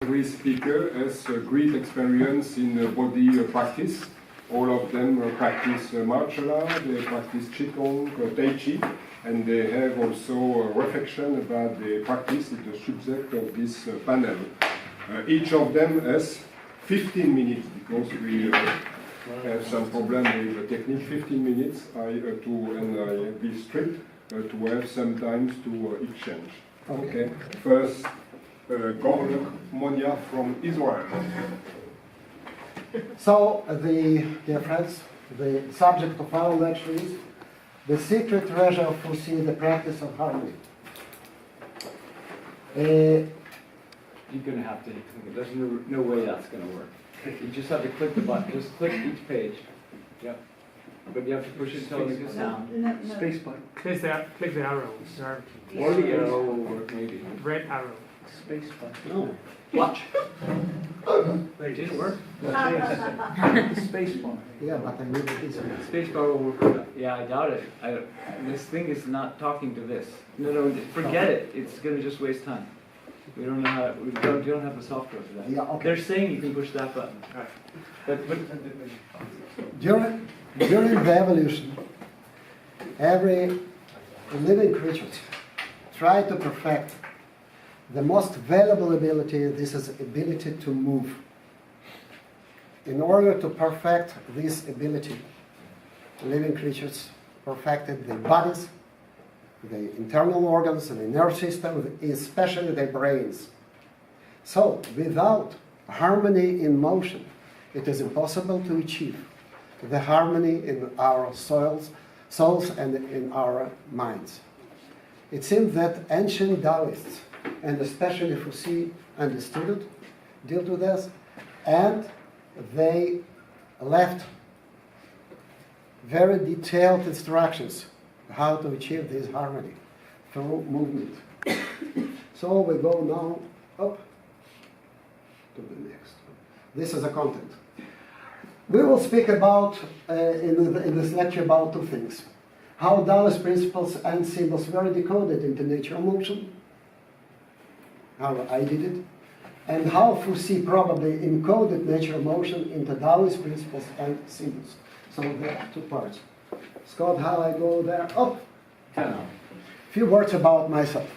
Every speaker has a great experience in body practice. All of them practice martial art, they practice Qigong, Tai Chi, and they have also a reflection about the practice in the subject of this panel. Each of them has 15 minutes because we have some problem with the technique. 15 minutes, and I be strict to have some time to exchange. Okay, first. Gorelik, Monya from Israel. So, dear friends, the subject of our lecture is the secret treasure of Fuxi, the practice of harmony. You're going to have to, there's no way that's going to work. You just have to click the button, just click each page. Yep. But you have to push it until it goes down. No. Space button. Click the arrow, sir. Or the arrow will work maybe. Red arrow. Space button. No. Watch. Wait, did it work? Space bar. Yeah, but I need this one. Space bar will work. Yeah, I doubt it. This thing is not talking to this. No, forget it. It's going to just waste time. We don't know how. We don't have the software for that. Yeah, okay. They're saying you can push that button. But During the evolution, every living creature tried to perfect the most valuable ability. This is ability to move. In order to perfect this ability, living creatures perfected their bodies, the internal organs, the nerve system, especially their brains. So, without harmony in motion, it is impossible to achieve the harmony in our souls and in our minds. It seems that ancient Daoists, and especially Fuxi understood it, dealt with this, and they left very detailed instructions how to achieve this harmony through movement. So we go now up to the next one. This is the content. We will speak about, in this lecture, about two things. How Daoist principles and symbols were decoded into natural motion, how I did it, and how Fuxi probably encoded natural motion into Daoist principles and symbols. So there are two parts. Scott, how I go there? Up. A few words about myself.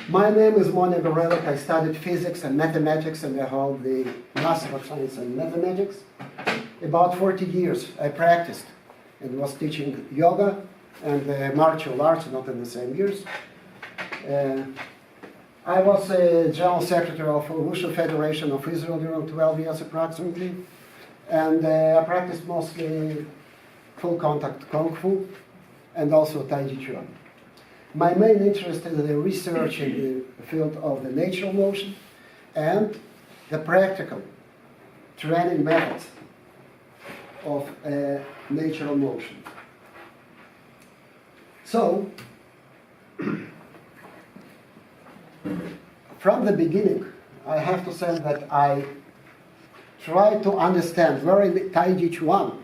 My name is Monya Gorelik. I studied physics and mathematics, and I hold the Master of Science in Mathematics. About 40 years I practiced and was teaching yoga and martial arts, not in the same years. I was a General Secretary of the Wushu Federation of Israel during 12 years approximately, and I practiced mostly full contact Kung Fu and also Taiji-formed. My main interest is the research in the field of the natural motion and the practical training methods of natural motion. So, from the beginning, I have to say that I tried to understand where in Taiji-formed,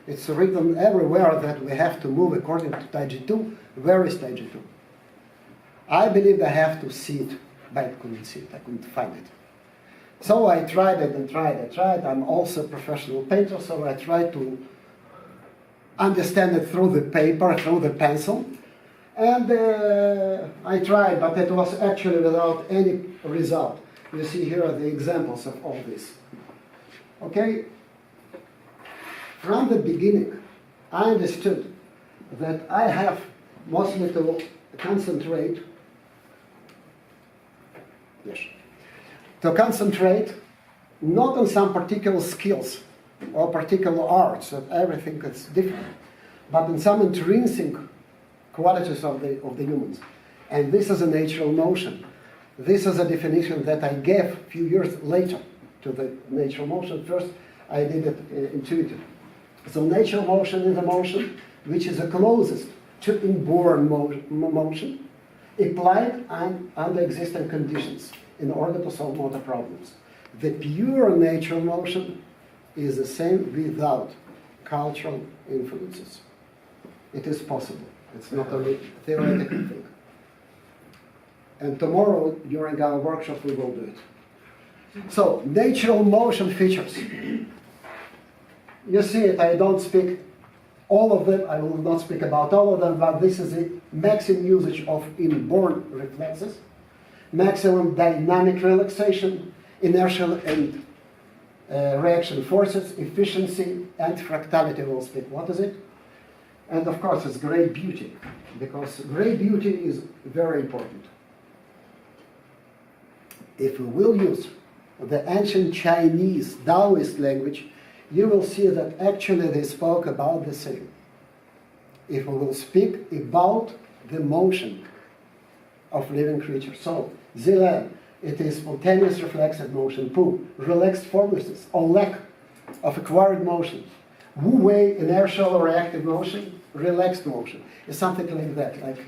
it's written everywhere that we have to move according to Taiji-2. Where is Taiji-2? I believed I have to see it, but I couldn't see it. I couldn't find it. So I tried it and tried. I'm also a professional painter, so I tried to understand it through the paper, through the pencil. And I tried, but it was actually without any result. You see here are the examples of all this. Okay? From the beginning, I understood that I have mostly to concentrate not on some particular skills or particular arts, that everything is different, but in some intrinsic qualities of the humans. And this is a natural motion. This is a definition that I gave a few years later to the natural motion. First, I did it intuitive. So natural motion is a motion which is the closest to inborn motion applied under existing conditions in order to solve motor problems. The pure natural motion is the same without cultural influences. It is possible. It's not only a theoretical thing. And tomorrow, during our workshop, we will do it. So, natural motion features. You see it, I don't speak all of them, I will not speak about all of them, but this is the maximum usage of inborn reflexes, maximum dynamic relaxation, inertial and reaction forces, efficiency, and fractality will speak. What is it? And of course, it's great beauty, because great beauty is very important. If we will use the ancient Chinese Daoist language, you will see that actually they spoke about the same. If we will speak about the motion of living creatures. So, Zilan, it is spontaneous reflexive motion. Pu, relaxed formlessness or lack of acquired motion. Wu Wei, inertial or reactive motion, relaxed motion. It's something like that, like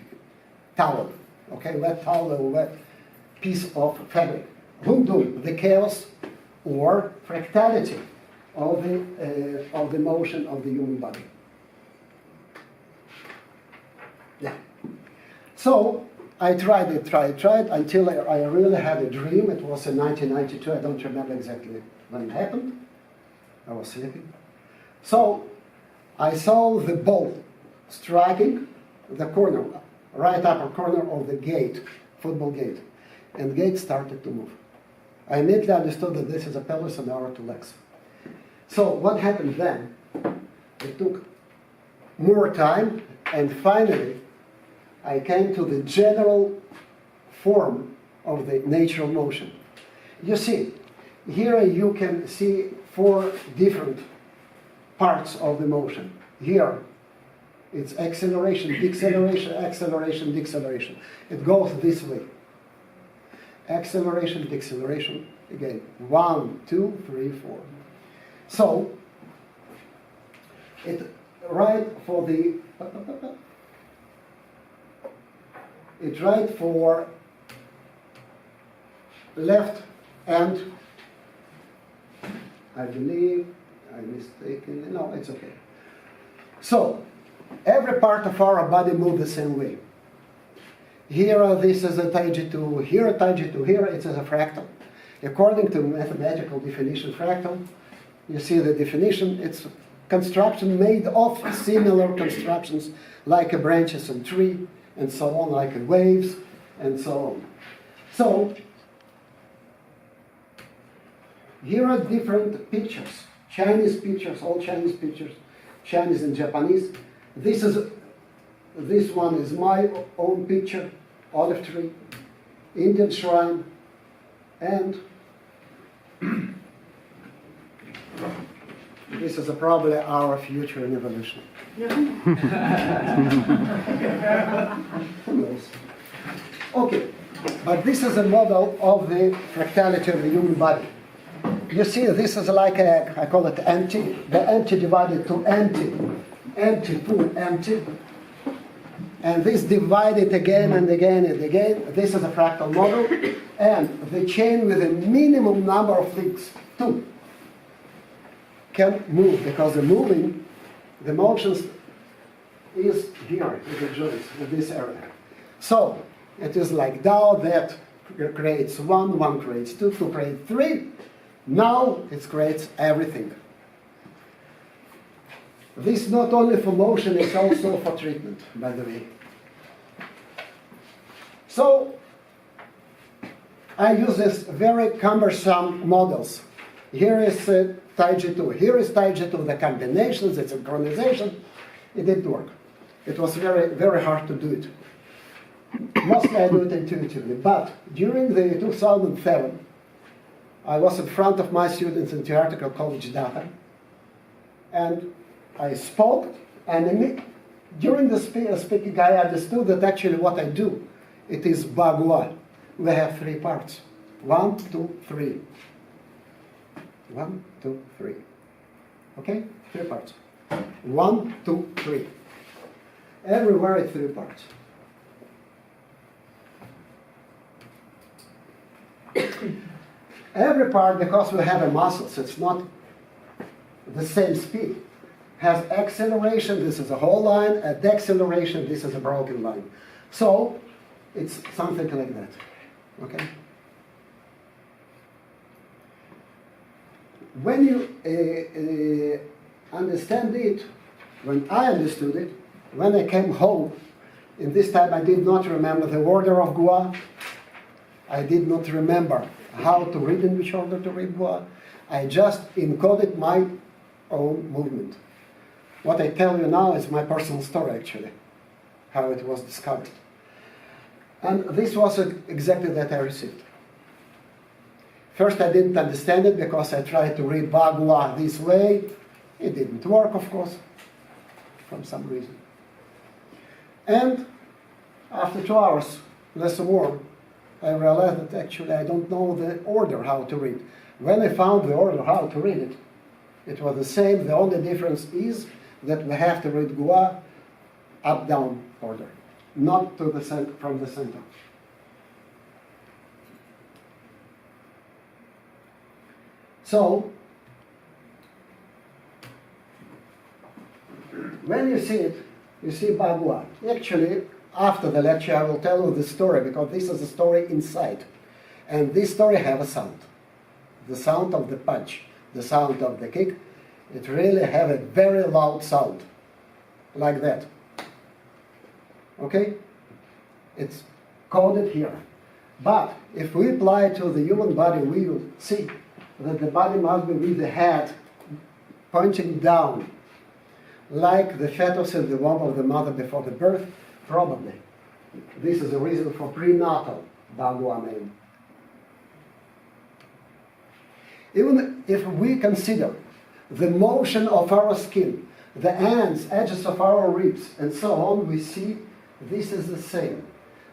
towel, okay, wet towel or wet piece of fabric. Hundun, the chaos or fractality of the motion of the human body. Yeah. So I tried until I really had a dream. It was in 1992. I don't remember exactly when it happened. I was sleeping. So I saw the ball striking the corner, right upper corner of the gate, football gate, and the gate started to move. I immediately understood that this is a pelvis and our two legs. So what happened then? It took more time, and finally I came to the general form of the natural motion. You see, here you can see 4 different parts of the motion. Here it's acceleration, deceleration, acceleration, deceleration. It goes this way. Acceleration, deceleration, again, 1, 2, 3, 4. So, it right for left and I believe I mistaken. No, it's okay. So, every part of our body moves the same way. Here, this is a Taiji-2, here a Taiji-2, here it is a fractal. According to mathematical definition fractal, you see the definition, it's construction made of similar constructions like a branches and tree, and so on, like waves, and so on. So, here are different pictures, Chinese pictures, all Chinese pictures, Chinese and Japanese. This one is my own picture, olive tree, Indian shrine, and this is probably our future in evolution. Who knows? Okay, but this is a model of the fractality of the human body. You see, this is like I call it empty, the empty divided to empty, empty, full, empty. And this divided again and again and again. This is a fractal model. And the chain with a minimum number of links, 2, can move, because the motions is here in the joints, in this area. So, it is like Dao that creates 1, 1 creates 2, 2 creates 3. Now it creates everything. This not only for motion, it's also for treatment, by the way. So, I use this very cumbersome models. Here is Taiji-2. Here is Taiji-2, the combinations, the synchronization. It didn't work. It was very, very hard to do it. Mostly I do it intuitively. But during the 2007, I was in front of my students in theoretical college data, and I spoke, and during the speaking I understood that actually what I do, it is bagua. We have 3 parts. 1, 2, 3. 1, 2, 3. Okay? 3 parts. 1, 2, 3. Everywhere it's 3 parts. Every part, because we have a muscle, so it's not the same speed, has acceleration, this is a whole line, a deceleration, this is a broken line. So, it's something like that. Okay? when you understand it, when I understood it, when I came home, in this time I did not remember the order of Gua. I did not remember how to read, in which order to read Gua. I just encoded my own movement. What I tell you now is my personal story, actually, how it was discovered. And this was exactly that I received. First, I didn't understand it because I tried to read Bagua this way. It didn't work, of course, from some reason. And after 2 hours, less or more, I realized that actually I don't know the order how to read. When I found the order how to read it, it was the same. The only difference is that we have to read Gua up-down order, not to the from the center. So, when you see it, you see Bagua. Actually, after the lecture, I will tell you the story, because this is a story inside. And this story has a sound. The sound of the punch, the sound of the kick. It really has a very loud sound, like that. Okay? It's coded here. But if we apply to the human body, we will see that the body must be with the head pointing down, like the fetus in the womb of the mother before the birth, probably. This is the reason for prenatal Bagua name. Even if we consider the motion of our skin, the ends, edges of our ribs, and so on, we see this is the same.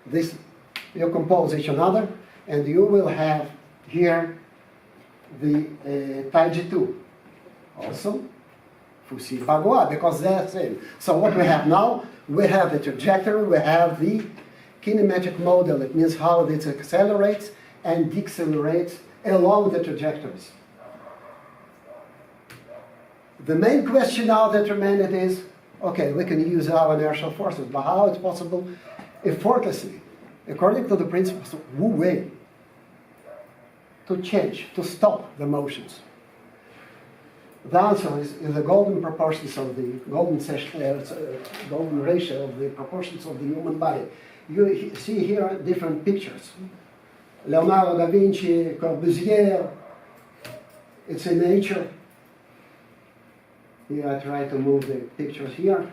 This, you compose each another, and you will have here the Taiji-2. Also, Fuxi Bagua, because they're the same. So what we have now, we have the trajectory, we have the kinematic model. It means how it accelerates and decelerates along the trajectories. The main question now that remains is, okay, we can use our inertial forces, but how it's possible effortlessly, according to the principles of Wu Wei, to change, to stop the motions? The answer is in the golden proportions of the golden ratio of the proportions of the human body. You see here different pictures. Leonardo da Vinci, Corbusier, it's in nature. Here I try to move the pictures here.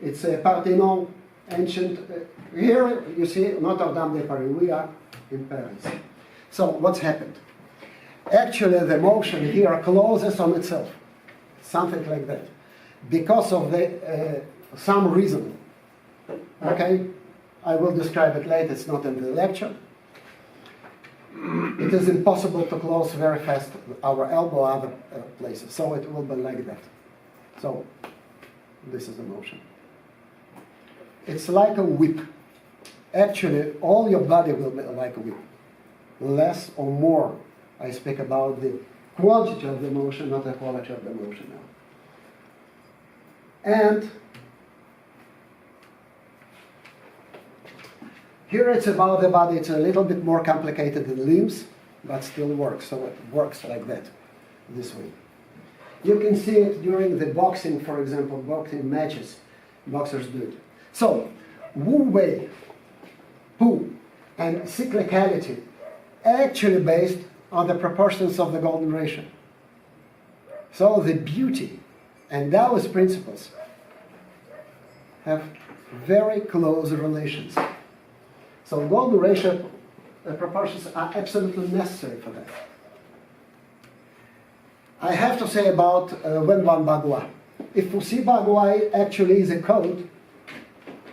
It's a Parthenon, ancient. Here you see Notre Dame de Paris. We are in Paris. So what's happened? Actually, the motion here closes on itself, something like that, because of the some reason. Okay, I will describe it later. It's not in the lecture. It is impossible to close very fast our elbow or other places, so it will be like that. So this is the motion. It's like a whip. Actually, all your body will be like a whip, less or more. I speak about the quantity of the motion, not the quality of the motion now. And here it's about the body. It's a little bit more complicated than limbs, but still works. So it works like that, this way. You can see it during the boxing, for example, boxing matches. Boxers do it. So, Wu Wei, Pu, and cyclicality actually based on the proportions of the golden ratio. So the beauty and Daoist principles have very close relations. So golden ratio proportions are absolutely necessary for that. I have to say about Wen-Wan Bagua. If Fuxi Bagua actually is a code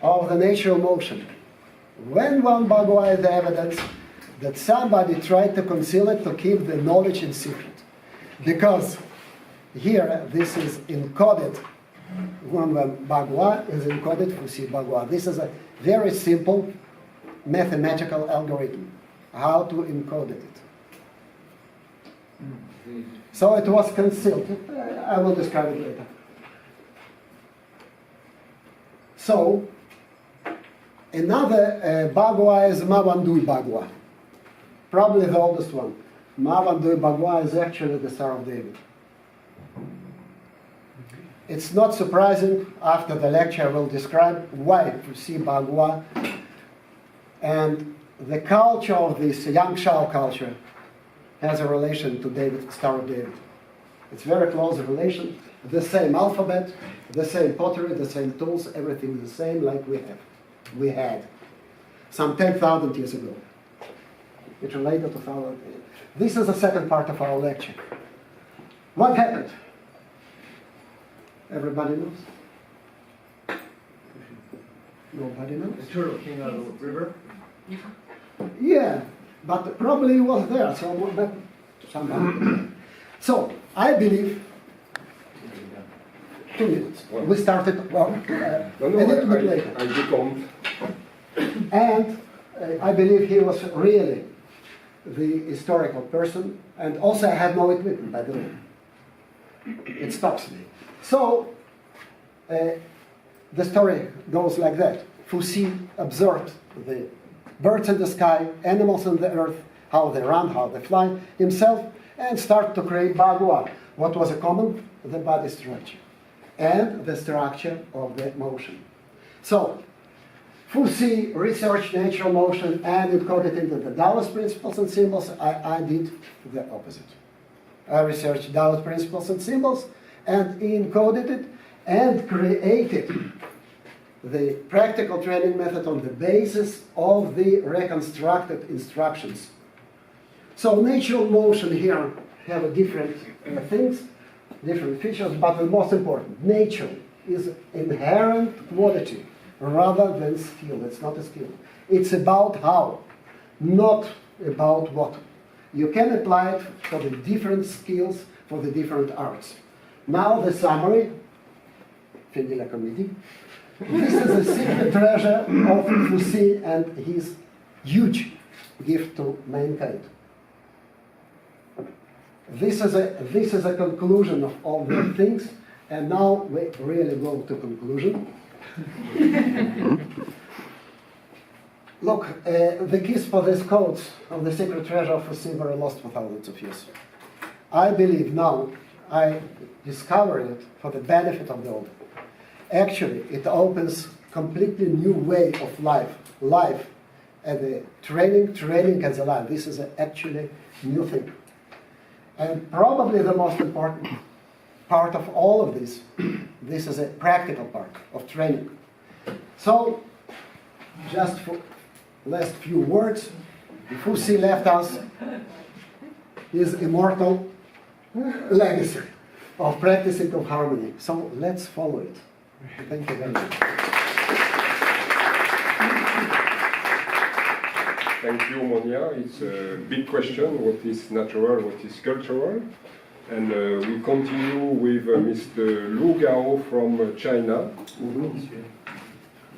of the natural motion, Wen-Wan Bagua is the evidence that somebody tried to conceal it to keep the knowledge in secret. Because here, this is encoded, Wen-Wan Bagua is encoded Fuxi Bagua. This is a very simple mathematical algorithm, how to encode it. So it was concealed. I will describe it later. So, another Bagua is Mawandui Bagua, probably the oldest one. Mavan de Bagua is actually the Star of David. It's not surprising, after the lecture I will describe why Fuxi Bagua and the culture of this Yang Shao culture has a relation to David, Star of David. It's very close relation, the same alphabet, the same pottery, the same tools, everything the same like we had some 10,000 years ago. It's related to 1,000. This is the second part of our lecture. What happened? Everybody knows? Nobody knows? The turtle came out of the river. Yeah, but probably it was there, so somebody. So, I believe 2 minutes. We started, well, No, a little bit I later. decount. And I believe he was really the historical person, and also I have no equipment, by the way. It stops me. So, the story goes like that. Fuxi observed the birds in the sky, animals on the earth, how they run, how they fly, himself, and start to create Bagua. What was a common? The body structure and the structure of the motion. So, Fuxi researched natural motion and encoded into the Daoist principles and symbols. I did the opposite. I researched Daoist principles and symbols and encoded it and created the practical training method on the basis of the reconstructed instructions. So natural motion here have different things, different features, but the most important, nature is inherent quality rather than skill. It's not a skill. It's about how, not about what. You can apply it for the different skills, for the different arts. Now the summary, fin de la comédie. This is a secret treasure of Fuxi and his huge gift to mankind. This is a conclusion of all the things, and now we really go to conclusion. Look, the keys for these codes of the secret treasure of Fuxi were lost for thousands of years. I believe now I discovered it for the benefit of the old. Actually, it opens completely new way of life and the training as a life. This is actually new thing. And probably the most important part of all of this, this is a practical part of training. So, just for last few words, Fuxi left us his immortal legacy of practicing of harmony. So let's follow it. Thank you very much. Thank you, Monya. It's a big question, what is natural, what is cultural. And we continue with Mr. Lu Gao from China.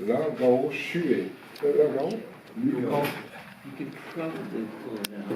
La Gao Xue. La Gao? You could probably pull it out.